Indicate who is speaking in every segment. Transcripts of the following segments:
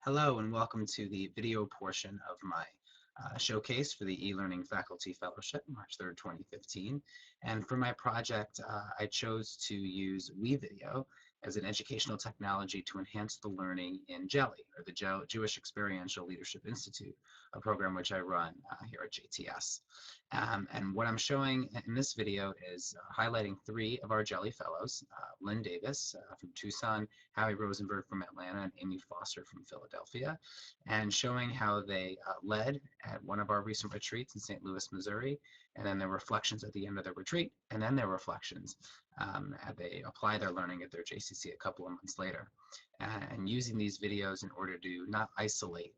Speaker 1: Hello and welcome to the video portion of my showcase for the e-learning faculty fellowship, March 3rd, 2015. And for my project, I chose to use WeVideo as an educational technology to enhance the learning in JELI, or the Jewish Experiential Leadership Institute, a program which I run here at JTS. And what I'm showing in this video is highlighting three of our JELI fellows, Lynn Davis from Tucson, Howie Rosenberg from Atlanta, and Amy Foster from Philadelphia, and showing how they led at one of our recent retreats in St. Louis, Missouri, and then their reflections at the end of the retreat, and then their reflections as they apply their learning at their JCC a couple of months later. And using these videos in order to not isolate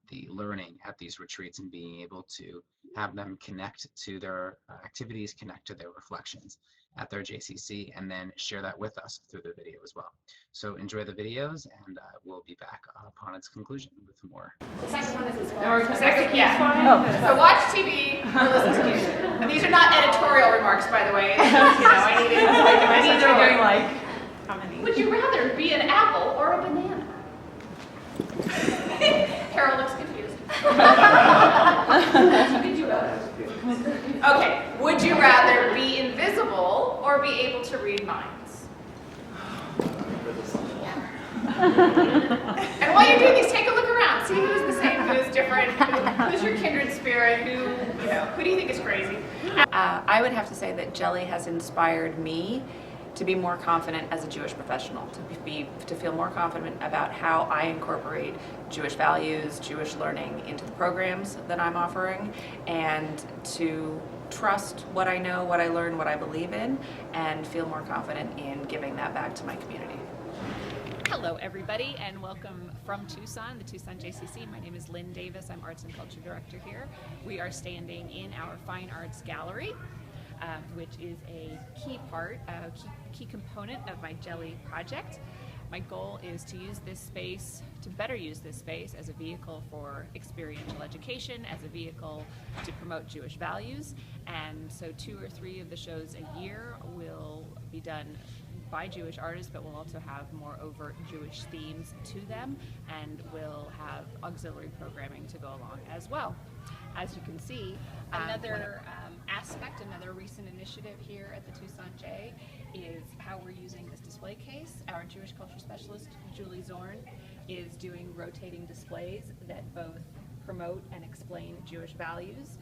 Speaker 1: the learning at these retreats and being able to have them connect to their activities, connect to their reflections at their JCC, and then share that with us through the video as well. So enjoy the videos, and we'll be back upon its conclusion with more.
Speaker 2: The second one is as well. So watch TV or listen to music. And these are not editorial remarks, by the way. I need to
Speaker 3: doing like how many?
Speaker 2: Would you rather be an apple or a banana? Carol looks confused. Okay. Would you rather be invisible or be able to read minds? And while you're doing these, take a look around. See who's the same, who's different, who's your kindred spirit, who do you think is crazy?
Speaker 3: I would have to say that JELI has inspired me to be more confident as a Jewish professional, to feel more confident about how I incorporate Jewish values, Jewish learning into the programs that I'm offering, and to trust what I know, what I learn, what I believe in, and feel more confident in giving that back to my community.
Speaker 4: Hello everybody, and welcome from Tucson, the Tucson JCC. My name is Lynn Davis. I'm Arts and Culture Director here. We are standing in our Fine Arts Gallery, which is a key component of my JELI project. My goal is to use this space, to better use this space as a vehicle for experiential education, as a vehicle to promote Jewish values. And so 2 or 3 of the shows a year will be done by Jewish artists, but we'll also have more overt Jewish themes to them, and we'll have auxiliary programming to go along as well. As you can see, another aspect, another recent initiative here at the Tucson J is how we're using this display case. Our Jewish culture specialist, Julie Zorn, is doing rotating displays that both promote and explain Jewish values,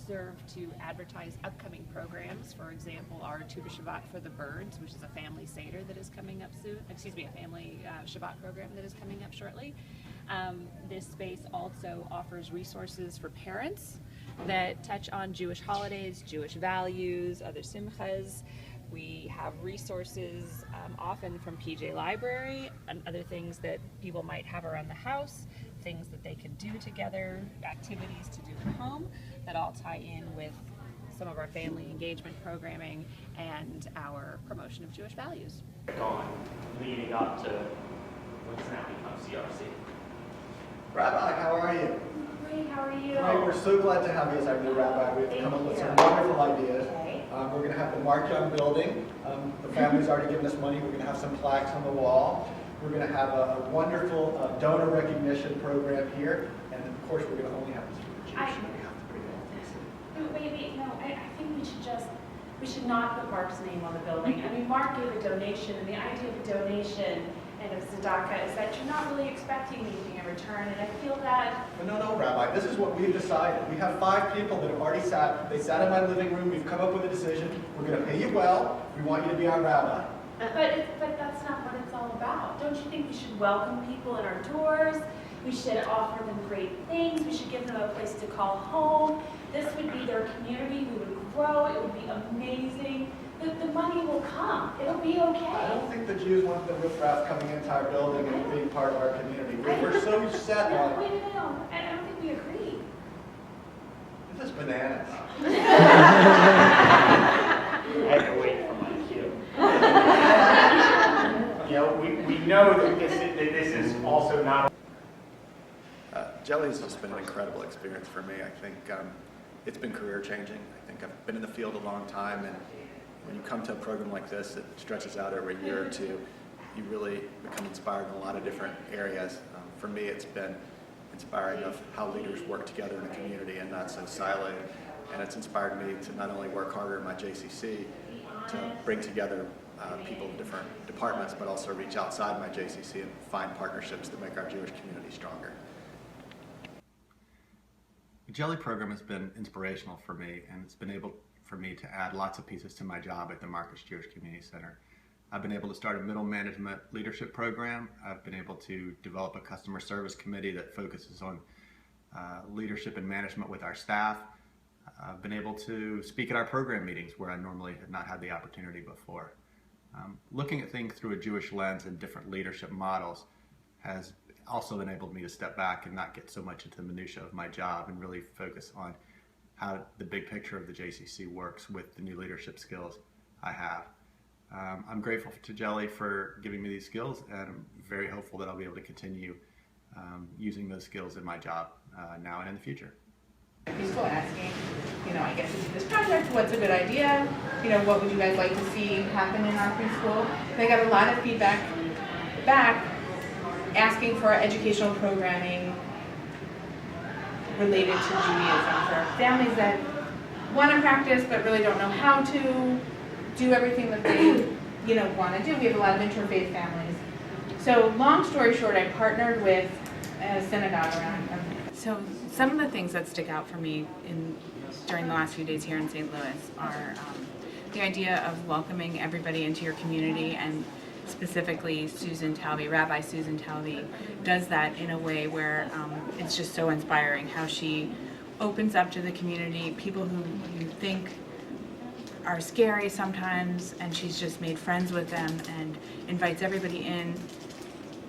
Speaker 4: serve to advertise upcoming programs. For example, our Tu B'Shabbat for the Birds, which is a family Seder that is coming up soon, a family Shabbat program that is coming up shortly. This space also offers resources for parents that touch on Jewish holidays, Jewish values, other simchas. We have resources often from PJ Library and other things that people might have around the house, things that they can do together, activities to do at home that all tie in with some of our family engagement programming and our promotion of Jewish values.
Speaker 5: Gone leading up to what's now become CRC.
Speaker 6: Rabbi, how are you?
Speaker 2: Great, how are you?
Speaker 6: Great, we're so glad to have you as our new rabbi. We've come up with some wonderful ideas. We're going to have the Mark Young building. The family's already given us money. We're going to have some plaques on the wall. We're going to have a wonderful donor recognition program here. And of course, we're going to only have this for the Jewish. We have to bring it.
Speaker 7: No, I think we should not put Mark's name on the building. I mean, Mark gave a donation, and the idea of a donation and of tzedakah is that you're not really expecting anything in return, and I feel that...
Speaker 6: But no, Rabbi, this is what we've decided. We have 5 people that have already sat. They sat in my living room. We've come up with a decision. We're going to pay you well. We want you to be our rabbi.
Speaker 7: But that's not what it's all about. Don't you think we should welcome people in our doors? We should offer them great things. We should give them a place to call home. This would be their community. We would grow. It would be amazing. The money will come. It'll be okay.
Speaker 6: I don't think the Jews want the riffraff coming into our building and being part of our community. We're so set on...
Speaker 7: Wait, no. I don't think we agree.
Speaker 6: This is bananas.
Speaker 5: I had to wait for my cue. We know that this is also not.
Speaker 8: JELI has just been an incredible experience for me. I think it's been career changing. I think I've been in the field a long time, and when you come to a program like this, it stretches out over a year or two. you really become inspired in a lot of different areas. For me, it's been inspiring of how leaders work together in a community and not so siloed. And it's inspired me to not only work harder in my JCC, to bring together people in different departments, but also reach outside my JCC and find partnerships that make our Jewish community stronger. The Jelly program has been inspirational for me, and it's been able for me to add lots of pieces to my job at the Marcus Jewish Community Center. I've been able to start a middle management leadership program. I've been able to develop a customer service committee that focuses on leadership and management with our staff. I've been able to speak at our program meetings where I normally have not had the opportunity before. Looking at things through a Jewish lens and different leadership models has also enabled me to step back and not get so much into the minutiae of my job and really focus on how the big picture of the JCC works with the new leadership skills I have. I'm grateful to Jelly for giving me these skills, and I'm very hopeful that I'll be able to continue using those skills in my job now and in the future.
Speaker 2: Preschool asking, I guess to do this project, what's a good idea? What would you guys like to see happen in our preschool? And I got a lot of feedback back asking for educational programming related to Judaism for families that want to practice but really don't know how to do everything that they want to do. We have a lot of interfaith families. So long story short, I partnered with a synagogue around. So some of the things that stick out for me during the last few days here in St. Louis are the idea of welcoming everybody into your community, and specifically Susan Talby, Rabbi Susan Talby, does that in a way where it's just so inspiring how she opens up to the community, people who you think are scary sometimes, and she's just made friends with them and invites everybody in,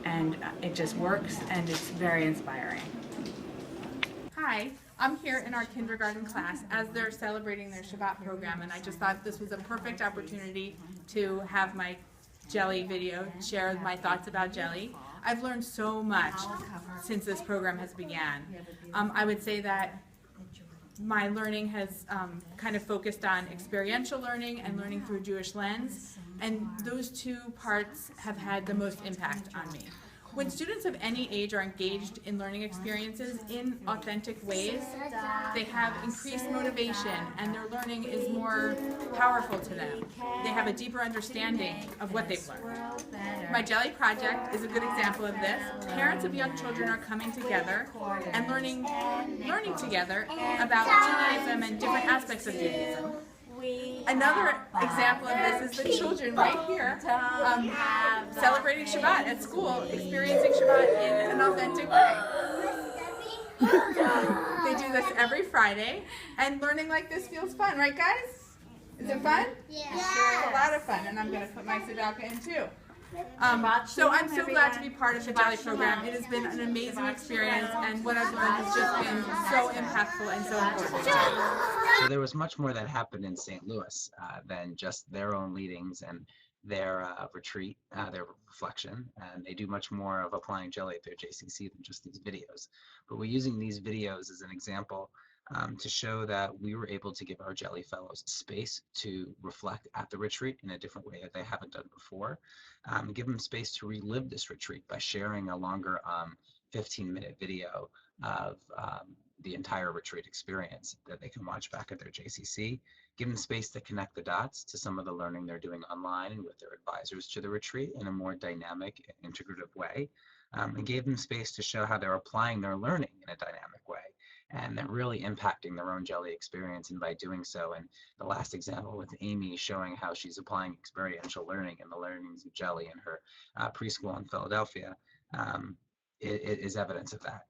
Speaker 2: and it just works, and it's very inspiring. Hi, I'm here in our kindergarten class as they're celebrating their Shabbat program, and I just thought this was a perfect opportunity to have my Jelly video, share my thoughts about Jelly. I've learned so much since this program has began. I would say that my learning has kind of focused on experiential learning and learning through a Jewish lens, and those two parts have had the most impact on me. When students of any age are engaged in learning experiences in authentic ways, they have increased motivation and their learning is more powerful to them. They have a deeper understanding of what they've learned. My Jelly project is a good example of this. Parents of young children are coming together and learning together about Judaism and different aspects of Judaism. Another example of this is the children right here celebrating Shabbat at school, experiencing Shabbat in an authentic way. They do this every Friday, and learning like this feels fun, right guys? Is it fun? Yeah. It's a lot of fun, and I'm going to put my tzedakah in too. So I'm so glad to be part of the Jelly program. It has been an amazing experience, and what I've learned has just been so impactful and so important.
Speaker 1: So there was much more that happened in St. Louis than just their own leadings and their retreat, their reflection, and they do much more of applying Jelly at their JCC than just these videos. But we're using these videos as an example to show that we were able to give our Jelly Fellows space to reflect at the retreat in a different way that they haven't done before. Give them space to relive this retreat by sharing a longer 15-minute video of the entire retreat experience that they can watch back at their JCC. Give them space to connect the dots to some of the learning they're doing online and with their advisors to the retreat in a more dynamic and integrative way. And gave them space to show how they're applying their learning in a dynamic way. And they're really impacting their own Jelly experience, and by doing so, and the last example with Amy showing how she's applying experiential learning and the learnings of Jelly in her preschool in Philadelphia, it is evidence of that.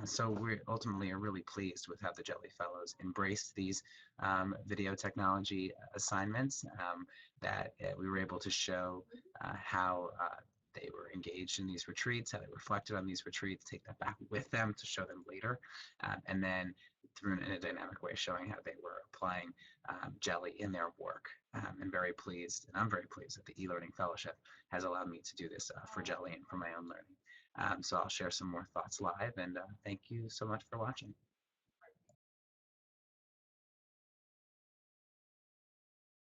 Speaker 1: So we ultimately are really pleased with how the Jelly Fellows embraced these video technology assignments, that we were able to show how they were engaged in these retreats, how they reflected on these retreats, take that back with them to show them later, and then in a dynamic way showing how they were applying Jelly in their work. I'm very pleased, and I'm very pleased that the e-learning fellowship has allowed me to do this for Jelly and for my own learning. So I'll share some more thoughts live, and thank you so much for watching.